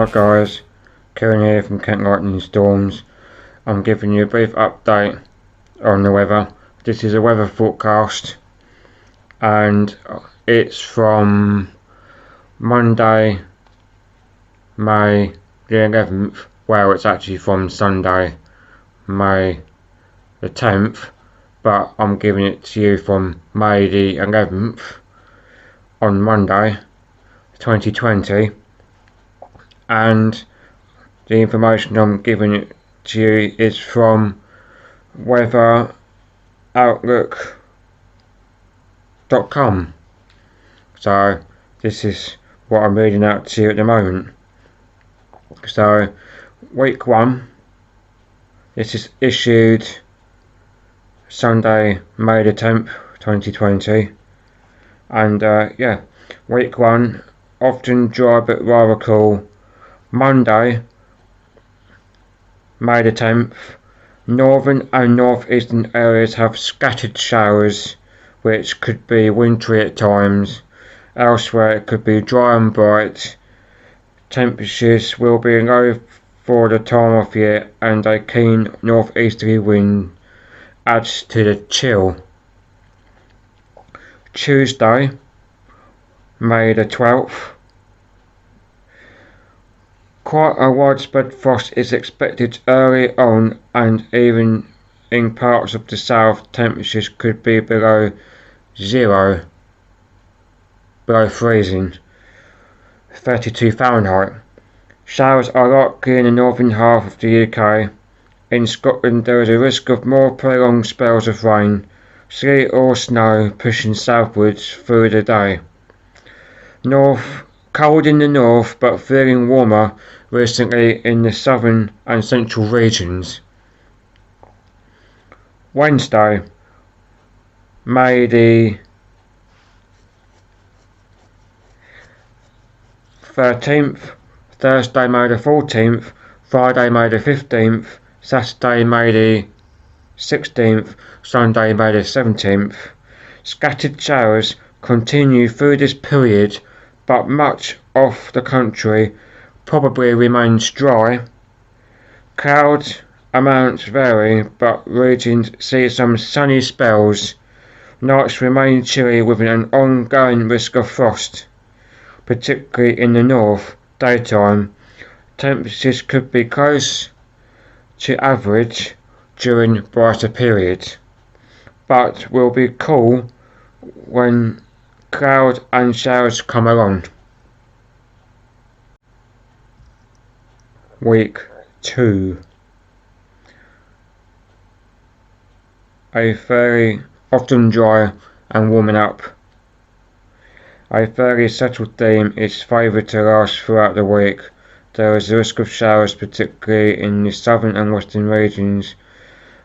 Hi guys, Kieran here from Kentlightningstorms. I'm giving you a brief update on the weather. This is a weather forecast and it's from Monday, May the 11th. Well, it's actually from Sunday, May the 10th, but I'm giving it to you from May the 11th on Monday 2020. And the information I'm giving it to you is from weatheroutlook.com. So this is what I'm reading out to you at the moment. So week 1, this is issued Sunday, May the 10th, 2020. And yeah, week 1, often dry but rather cool. Monday, May the 10th, northern and northeastern areas have scattered showers, which could be wintry at times. Elsewhere it could be dry and bright. Temperatures will be low for the time of year, and a keen northeasterly wind adds to the chill. Tuesday, May the 12th, quite a widespread frost is expected early on, and even in parts of the south temperatures could be below freezing, 32 Fahrenheit. Showers are likely in the northern half of the UK. In Scotland there is a risk of more prolonged spells of rain, sleet or snow pushing southwards through the day. Cold in the north, but feeling warmer recently in the southern and central regions. Wednesday, May the 13th, Thursday, May the 14th, Friday, May the 15th, Saturday, May the 16th, Sunday, May the 17th. Scattered showers continue through this period, but much of the country probably remains dry. Cloud amounts vary, but regions see some sunny spells. Nights remain chilly with an ongoing risk of frost, particularly in the north. Daytime temperatures could be close to average during brighter periods, but will be cool when cloud and showers come along. Week 2. A fairly often dry and warming up. A fairly settled theme is favoured to last throughout the week. There is a risk of showers, particularly in the southern and western regions,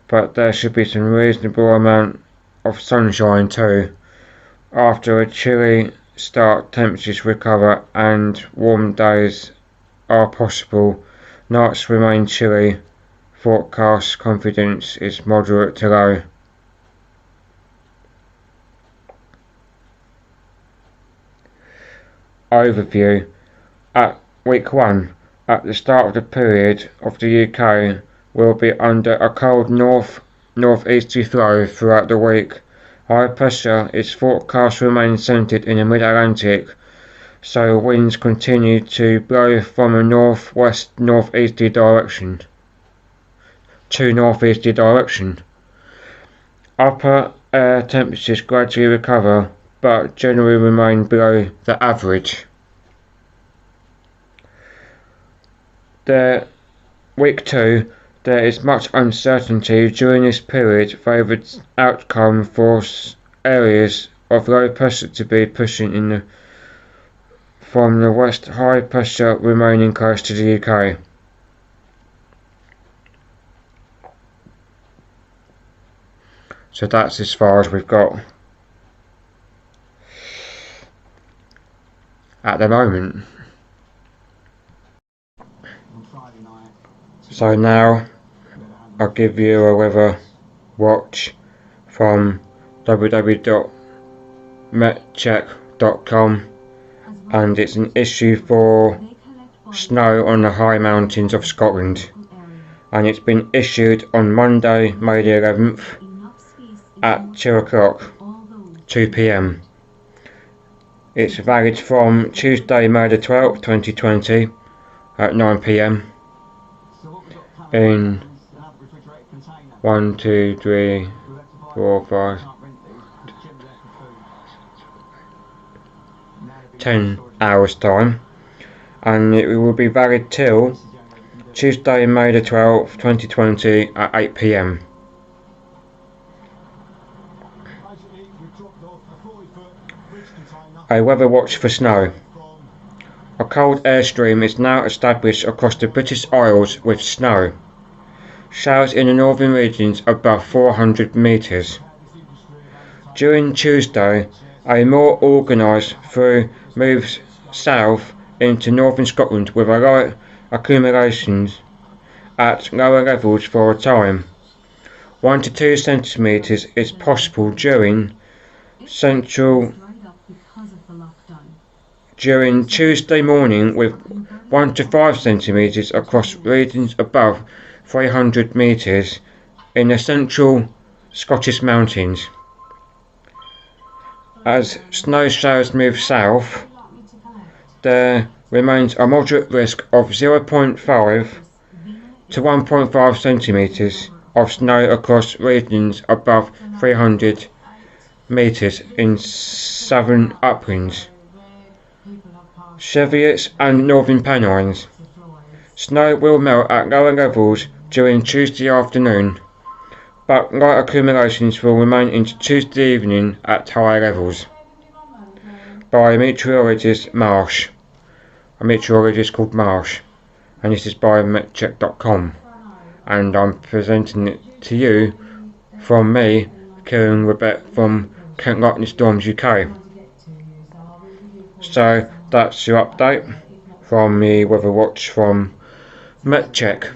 but there should be some reasonable amount of sunshine too. After a chilly start, temperatures recover and warm days are possible. Nights remain chilly. Forecast confidence is moderate to low. Overview. At week 1, at the start of the period of the UK will be under a cold northeasterly flow throughout the week. High pressure is forecast to remain centred in the mid-Atlantic, so winds continue to blow from a northeasterly direction. Upper air temperatures gradually recover, but generally remain below the average. Week 2, there is much uncertainty during this period. Favoured outcome for areas of low pressure to be pushing in from the west, high pressure remaining close to the UK. So that's as far as we've got at the moment. So now I'll give you a weather watch from www.metcheck.com, and it's an issue for snow on the high mountains of Scotland, and it's been issued on Monday, May the 11th at 2 o'clock, 2 p.m. It's valid from Tuesday, May the 12th, 2020 at 9 p.m. in 1, 2, 3, 4, 5, 10 hours time, and it will be valid till Tuesday, May the 12th, 2020 at 8 p.m. A weather watch for snow. A cold air stream is now established across the British Isles with snow. Showers in the northern regions above 400 metres. During Tuesday, a more organised through moves south into northern Scotland with a light accumulations at lower levels for a time. 1 to 2 centimetres is possible during Tuesday morning, with 1 to 5 centimetres across regions above 300 metres in the central Scottish mountains. As snow showers move south, there remains a moderate risk of 0.5 to 1.5 centimetres of snow across regions above 300 metres in southern uplands, Cheviots and northern Pennines. Snow will melt at lower levels during Tuesday afternoon, but light accumulations will remain into Tuesday evening at higher levels. By meteorologist Marsh. A meteorologist called Marsh, and this is by metcheck.com, and I'm presenting it to you from me, Kieran Rebet from Kentlightningstormsuk UK. So that's your update from the weather watch from Metcheck.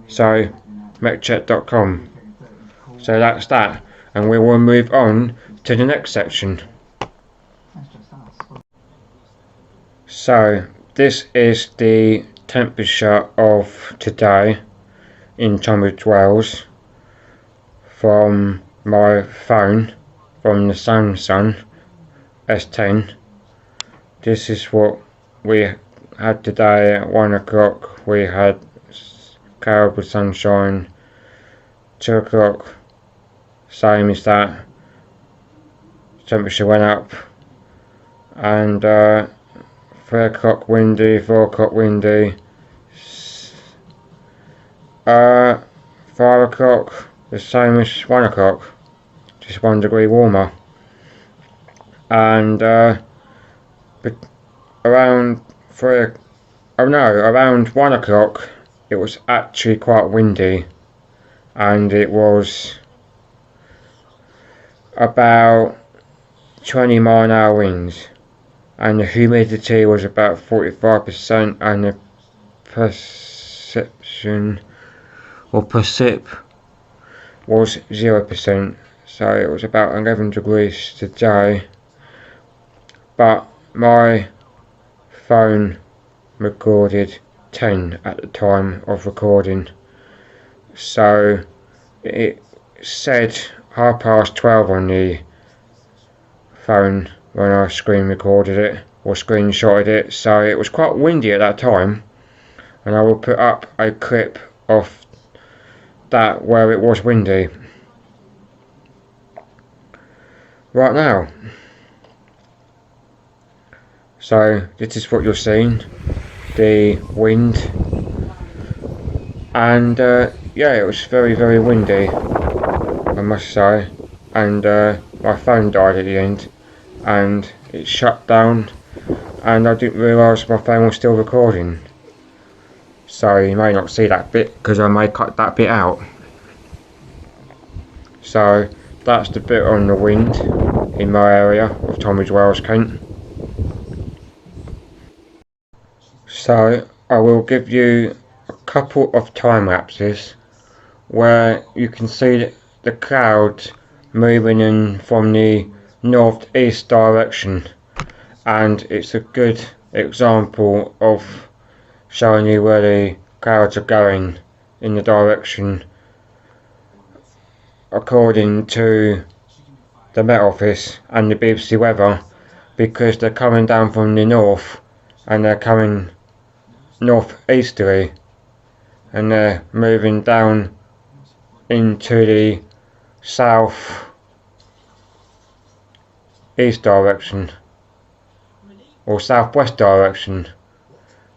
So metcheck.com. So that's that, and we will move on to the next section. So this is the temperature of today in Tunbridge Wells from my phone, from the Samsung S10. This is what we had today at 1 o'clock. We had cloud with sunshine. 2 o'clock, same as that. Temperature went up, and 3 o'clock windy, 4 o'clock windy, 5 o'clock the same as 1 o'clock, just 1 degree warmer, and around 1 o'clock it was actually quite windy, and it was about 20 mile-an-hour winds, and the humidity was about 45%, and the percip was 0%, so it was about 11 degrees today, but my phone recorded 10 at the time of recording, so it said 12:30 on the phone when I screen recorded it or screenshotted it, so it was quite windy at that time, and I will put up a clip of that where it was windy right now. So this is what you're seeing, the wind, and yeah, it was very, very windy, I must say, and my phone died at the end, and it shut down, and I didn't realise my phone was still recording, so you may not see that bit because I may cut that bit out. So that's the bit on the wind in my area of Tunbridge Wells, Kent. So I will give you a couple of time lapses where you can see the clouds moving in from the northeast direction, and it's a good example of showing you where the clouds are going in the direction according to the Met Office and the BBC weather, because they're coming down from the north and they're coming northeasterly and they're moving down into the south east direction, or southwest direction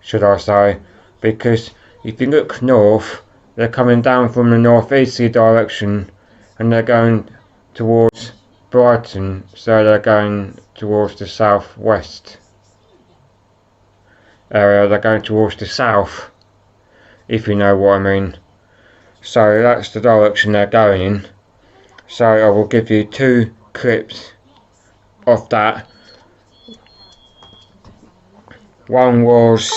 should I say, because if you look north, they're coming down from the northeasterly direction and they're going towards Brighton, so they're going towards the southwest area, they're going towards the south, if you know what I mean. So that's the direction they're going in. So I will give you 2 clips of that. One was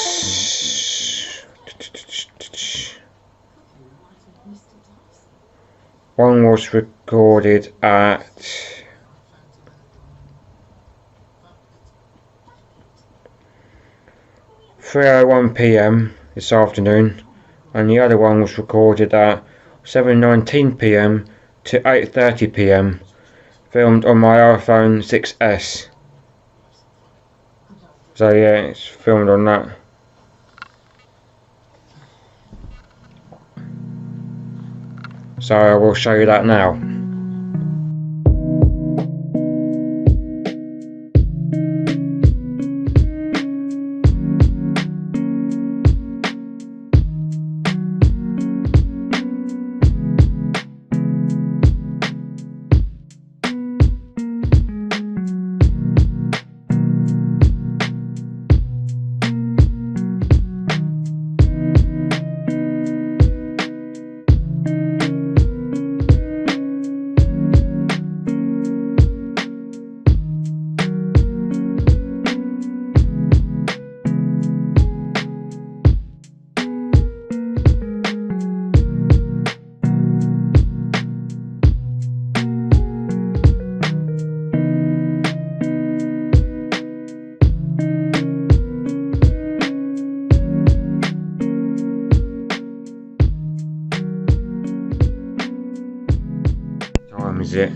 recorded at 3:01 PM this afternoon, and the other one was recorded at 7:19 PM to 8:30 PM, filmed on my iPhone 6S. So yeah, it's filmed on that. So I will show you that now. Is it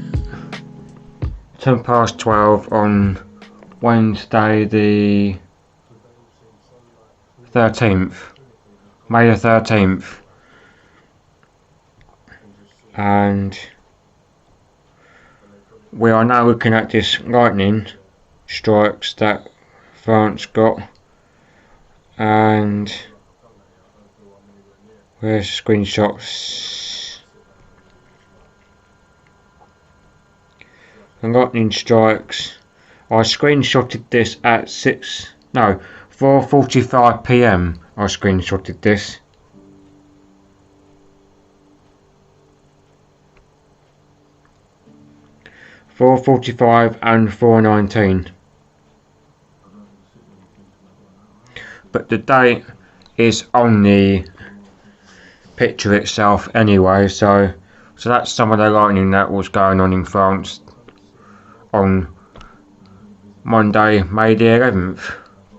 12:10 on Wednesday the 13th, May the 13th, and we are now looking at this lightning strikes that France got, and where's screenshots? The lightning strikes. I screenshotted this at 4:45 PM. I screenshotted this. (4:45) and 4:19. But the date is on the picture itself anyway, so that's some of the lightning that was going on in France on Monday, May the 11th,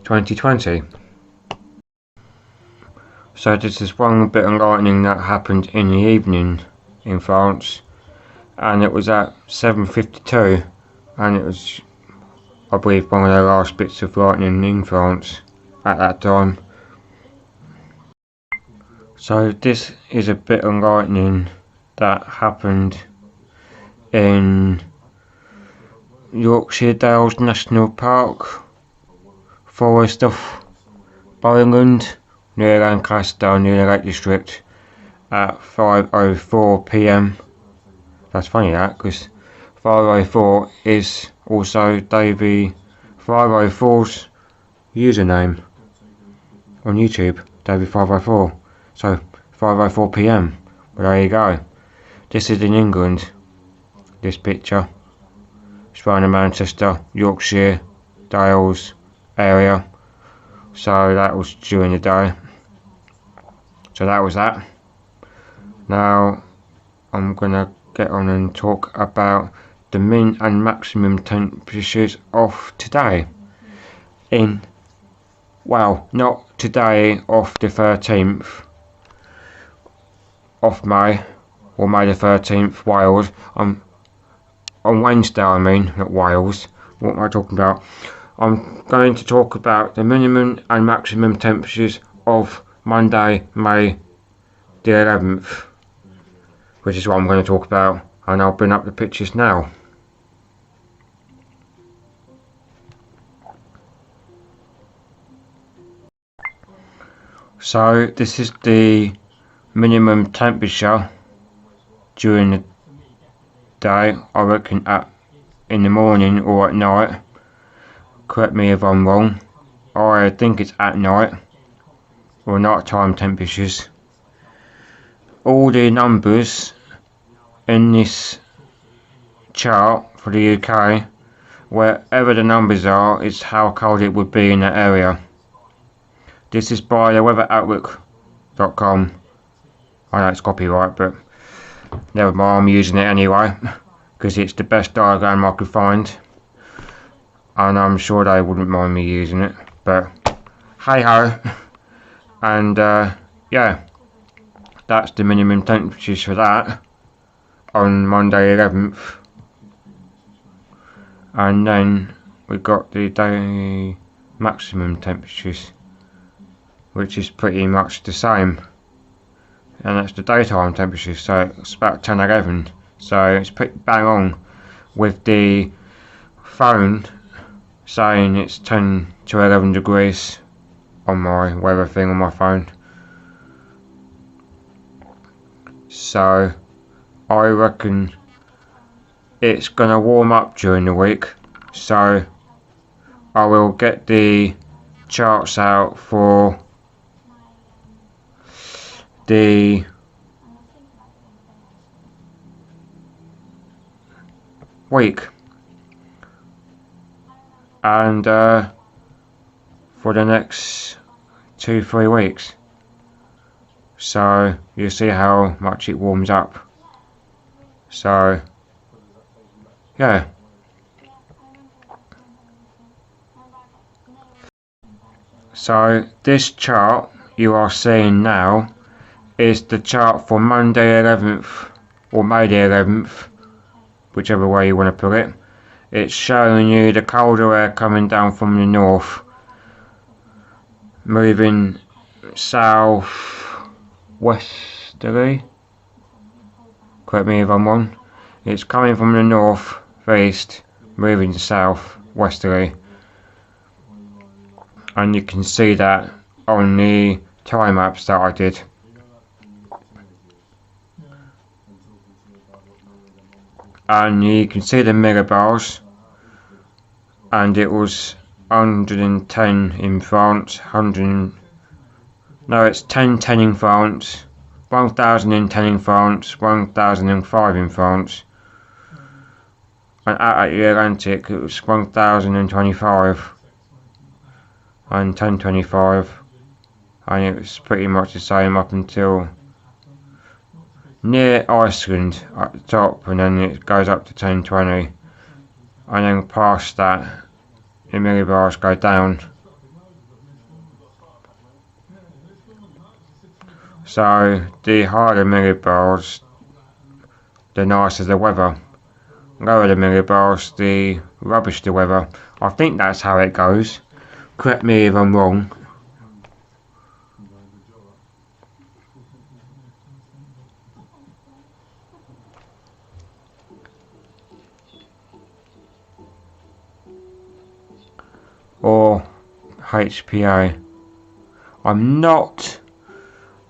2020. So this is one bit of lightning that happened in the evening in France, and it was at 7:52, and it was, I believe, one of the last bits of lightning in France at that time. So this is a bit of lightning that happened in Yorkshire Dales National Park, Forest of Bowland, near Lancaster, near the Lake District, at 5:04 PM. That's funny that, because 5:04 is also Davey 504's username on YouTube, Davey 504. So 5:04 PM. But there you go. This is in England, this picture. It's around the Manchester, Yorkshire, Dales area. So that was during the day. So that was that. Now I'm gonna get on and talk about the min and maximum temperatures of today in well, not today, off the 13th of May, or May the 13th, Wales. On Wednesday, I mean, not Wales. What am I talking about? I'm going to talk about the minimum and maximum temperatures of Monday, May the 11th, which is what I'm going to talk about, and I'll bring up the pictures now. So this is the minimum temperature during the day, I reckon in the morning or at night. Correct me if I'm wrong. I think it's at night or nighttime temperatures. All the numbers in this chart for the UK, wherever the numbers are, is how cold it would be in that area. This is by the weatheroutlook.com. I know it's copyright, but never mind, I'm using it anyway, because it's the best diagram I could find. And I'm sure they wouldn't mind me using it, but hey ho. And yeah, that's the minimum temperatures for that on Monday 11th. And then we've got the day maximum temperatures, which is pretty much the same, and that's the daytime temperature, so it's about 10-11, so it's pretty bang on with the phone saying it's 10 to 11 degrees on my weather thing on my phone. So I reckon it's gonna warm up during the week, so I will get the charts out for the week and for the next 2-3 weeks, so you'll see how much it warms up. So yeah, so this chart you are seeing now is the chart for Monday 11th or May the 11th, whichever way you want to put it. It's showing you the colder air coming down from the north, moving south westerly. Correct me if I'm wrong. It's coming from the north east, moving south westerly, and you can see that on the time lapse that I did. And you can see the millibars, and it was 110 in France, it's 1010 in France, 1010 in France, 1005 in France, and out at the Atlantic it was 1025 and 1025, and it was pretty much the same up until near Iceland at the top, and then it goes up to 1020, and then past that the millibars go down. So the higher the millibars, the nicer the weather. Lower the millibars, the rubbish the weather. I think that's how it goes. Correct me if I'm wrong. Or HPA. I'm not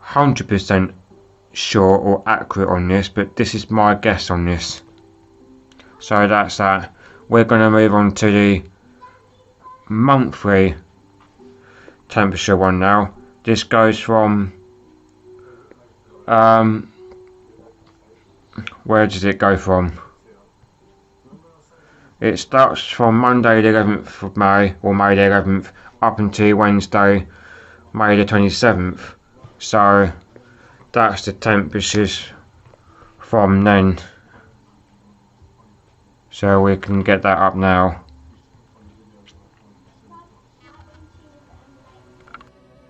100% sure or accurate on this, but this is my guess on this. So that's that. We're going to move on to the monthly temperature one now. This goes from where does it go from? It starts from Monday the 11th of May, or May the 11th, up until Wednesday, May the 27th. So that's the temperatures from then. So we can get that up now.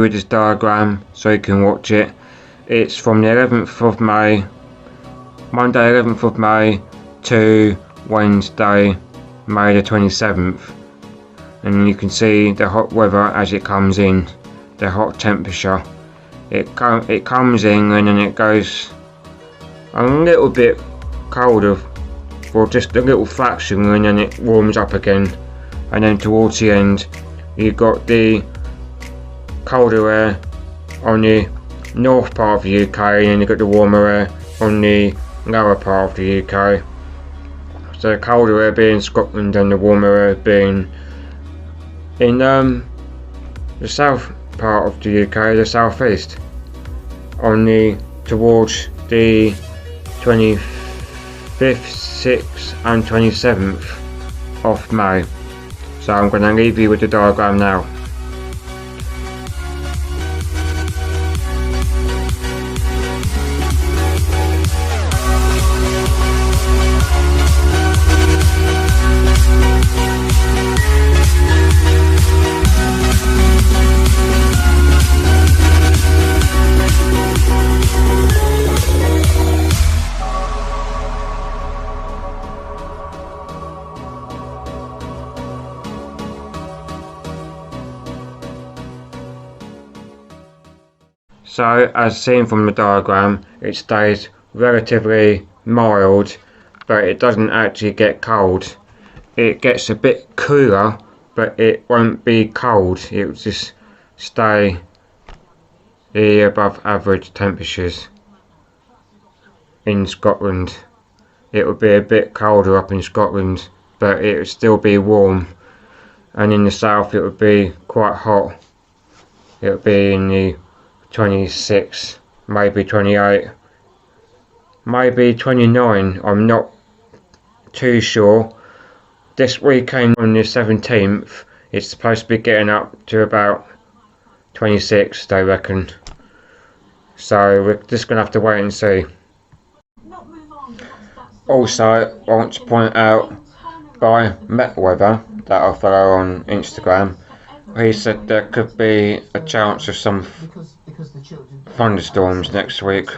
with this diagram so you can watch it. It's from the 11th of May, Monday 11th of May to Wednesday, May the 27th. And you can see the hot weather as it comes in, the hot temperature. It comes in and then it goes a little bit colder for just a little fraction, and then it warms up again. And then towards the end you've got the colder air on the north part of the UK, and then you've got the warmer air on the lower part of the UK. So the colder air being Scotland and the warmer air being in the south part of the UK, the southeast, on the towards the 25th, 6th and 27th of May. So I'm going to leave you with the diagram now. So as seen from the diagram, it stays relatively mild, but it doesn't actually get cold. It gets a bit cooler, but it won't be cold. It will just stay the above average temperatures in Scotland. It will be a bit colder up in Scotland, but it will still be warm. And in the south it would be quite hot. It would be in the 26, maybe 28, maybe 29, I'm not too sure. This weekend on the 17th it's supposed to be getting up to about 26, they reckon. So we're just going to have to wait and see. Also, I want to point out by Met Weather that I follow on Instagram, he said there could be a chance of some thunderstorms next week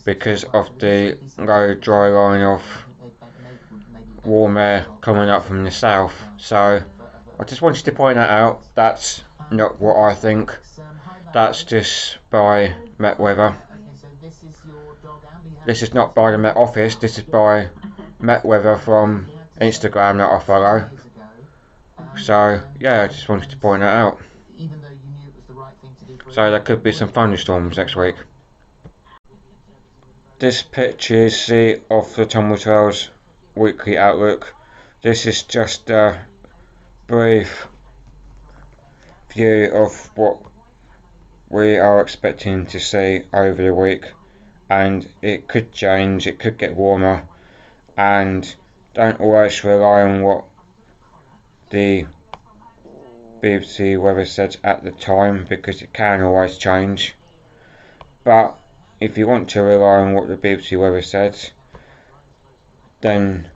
because of the low dry line of warm air coming up from the south. So I just wanted to point that out. That's not what I think, that's just by Met Weather. This is not by the Met Office, this is by Met Weather from Instagram that I follow. So yeah, I just wanted to point that out. So there could be some thunderstorms next week. This picture is the of the ftom weekly outlook. This is just a brief view of what we are expecting to see over the week, and it could change, it could get warmer, and don't always rely on what the BBC weather said at the time, because it can always change. But if you want to rely on what the BBC weather says, then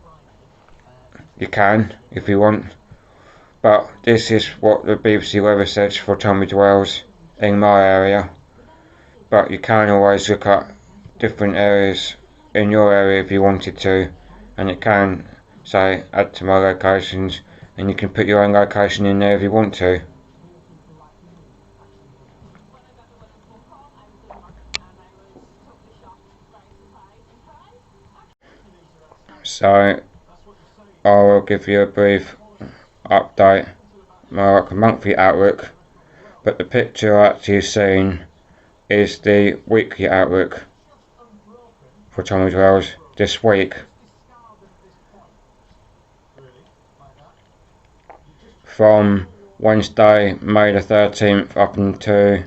you can if you want. But this is what the BBC weather says for Tunbridge Wells in my area. But you can always look at different areas in your area if you wanted to, and it can say add to my locations, and you can put your own location in there if you want to. So I will give you a brief update, my monthly outlook, but the picture actually seen is the weekly outlook for Tunbridge Wells this week. From Wednesday, May the 13th up until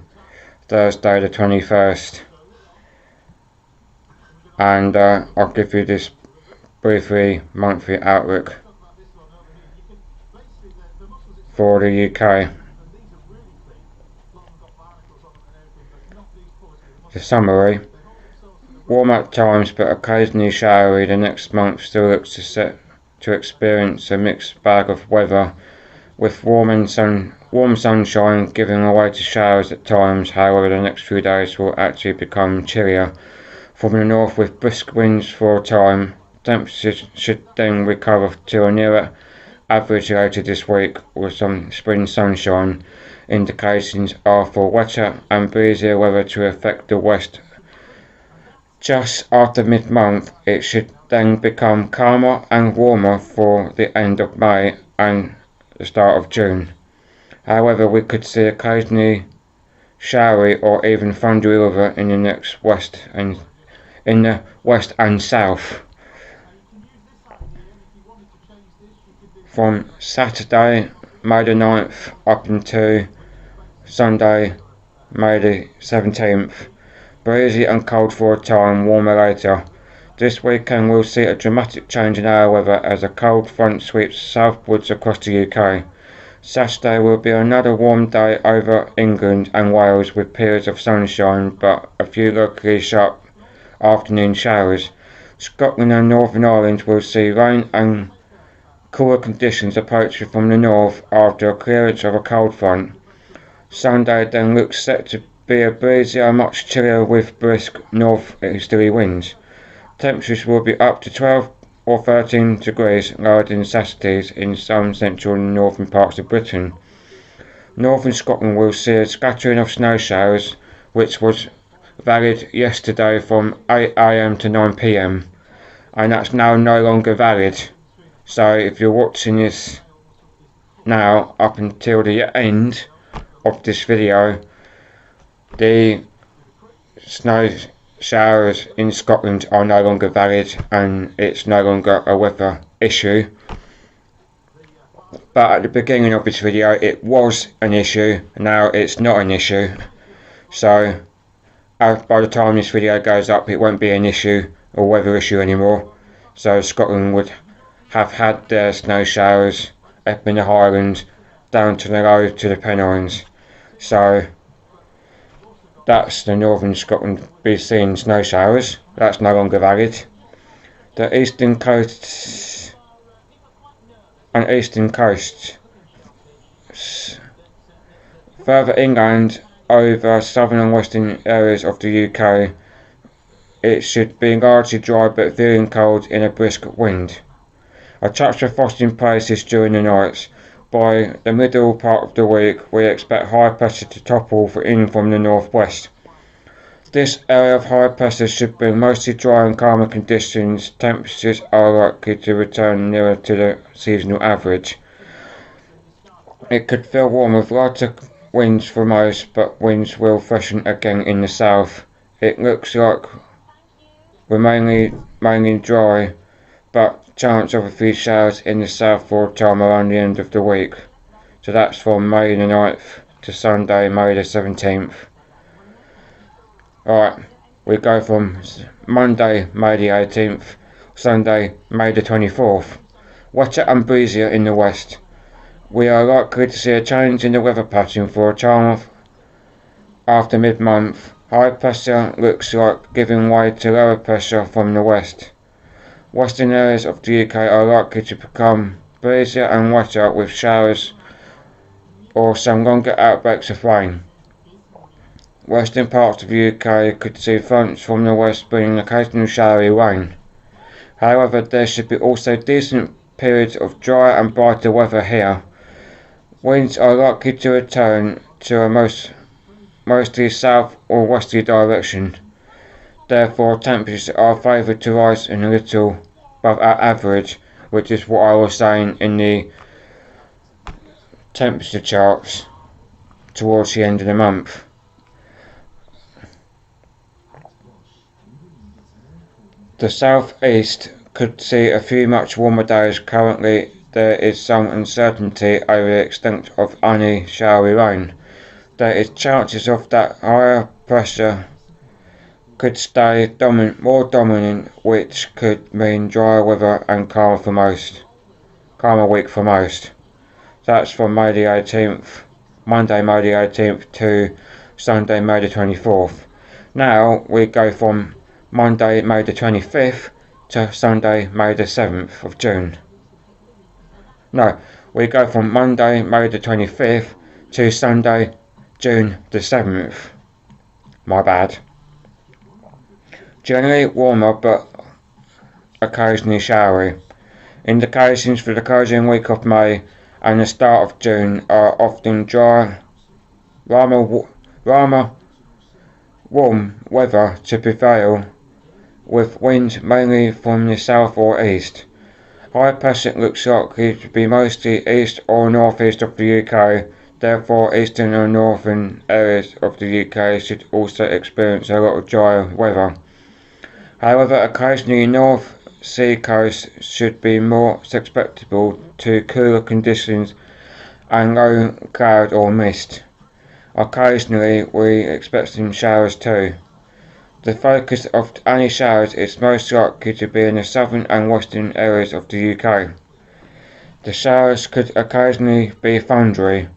Thursday the 21st. And I'll give you this briefly monthly outlook for the UK. The summary: warm at times but occasionally showery. The next month still looks set to experience a mixed bag of weather, with warm and warm sunshine giving way to showers at times. However, the next few days will actually become chillier from the north with brisk winds for a time. Temperatures should then recover to a nearer average later this week with some spring sunshine. Indications are for wetter and breezier weather to affect the west. Just after mid-month, it should then become calmer and warmer for the end of May and the start of June. However, we could see occasionally showery or even thundery weather in the west and south. From Saturday, May the 9th up until Sunday, May the 17th. Breezy and cold for a time, warmer later. This weekend we'll see a dramatic change in our weather as a cold front sweeps southwards across the UK. Saturday will be another warm day over England and Wales with periods of sunshine but a few locally sharp afternoon showers. Scotland and Northern Ireland will see rain and cooler conditions approaching from the north after a clearance of a cold front. Sunday then looks set to be a breezier, much chillier with brisk north-easterly winds. Temperatures will be up to 12 or 13 degrees lower than Saturdays in some central and northern parts of Britain. Northern Scotland will see a scattering of snow showers, which was valid yesterday from 8 AM to 9 PM, and that's now no longer valid. So if you're watching this now up until the end of this video, the snow showers in Scotland are no longer valid and it's no longer a weather issue. But at the beginning of this video it was an issue, now it's not an issue. So by the time this video goes up it won't be an issue or weather issue anymore. So Scotland would have had their snow showers up in the Highlands down to the low to the Pennines. So that's the Northern Scotland be seeing snow showers. That's no longer valid. The eastern coasts and eastern coasts further inland over southern and western areas of the UK, it should be largely dry but feeling cold in a brisk wind. A touch of frost in places during the nights. By the middle part of the week, we expect high pressure to topple in from the northwest. This area of high pressure should bring mostly dry and calmer conditions. Temperatures are likely to return nearer to the seasonal average. It could feel warm with lighter winds for most, but winds will freshen again in the south. It looks like we're mainly dry, but chance of a few showers in the south for a time around the end of the week. So that's from May the 9th to Sunday, May the 17th. Alright, we go from Monday, May the 18th, Sunday, May the 24th. Wetter and breezier in the west. We are likely to see a change in the weather pattern for a time after mid-month. High pressure looks like giving way to lower pressure from the west. Western areas of the UK are likely to become breezier and wetter with showers or some longer outbreaks of rain. Western parts of the UK could see fronts from the west bringing occasional showery rain. However, there should be also decent periods of dry and brighter weather here. Winds are likely to return to a mostly south or westerly direction. Therefore, temperatures are favoured to rise in a little above our average, which is what I was saying in the temperature charts towards the end of the month. The southeast could see a few much warmer days. Currently, there is some uncertainty over the extent of any showery rain. There is chances of that higher pressure could stay more dominant, which could mean drier weather and calmer week for most. That's from May the 18th, Monday May the 18th to Sunday May the 24th. Now we go from Monday May the 25th to Sunday May the 7th of June. No, we go from Monday May the 25th to Sunday, June the 7th. My bad. Generally warmer but occasionally showery. Indications for the closing week of May and the start of June are often dry, rather warm weather to prevail, with winds mainly from the south or east. High pressure looks likely to be mostly east or northeast of the UK, therefore eastern and northern areas of the UK should also experience a lot of dry weather. However, occasionally North Sea coast should be more susceptible to cooler conditions and low cloud or mist. Occasionally we expect some showers too. The focus of any showers is most likely to be in the southern and western areas of the UK. The showers could occasionally be thundery.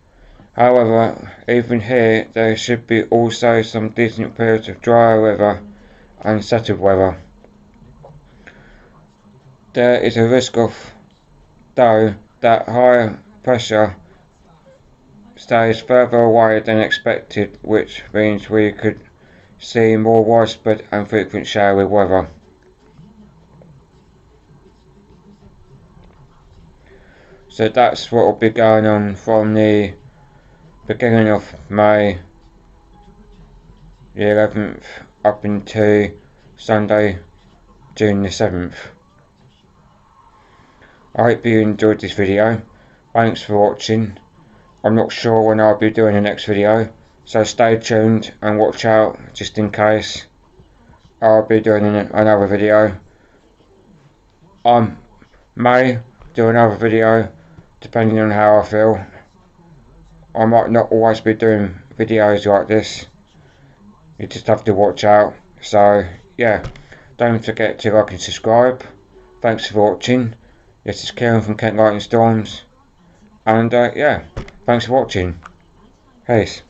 However, even here there should be also some decent periods of drier weather and settled weather. There is a risk though, that high pressure stays further away than expected, which means we could see more widespread and frequent showery weather. So that's what will be going on from the beginning of May the 11th up into Sunday, June the 7th. I hope you enjoyed this video. Thanks for watching. I'm not sure when I'll be doing the next video, so stay tuned and watch out just in case. I'll be doing another video. I may do another video depending on how I feel. I might not always be doing videos like this. You just have to watch out. So yeah, don't forget to like and subscribe. Thanks for watching. This is Kieran from Kentlightningstorms, and yeah, thanks for watching. Peace.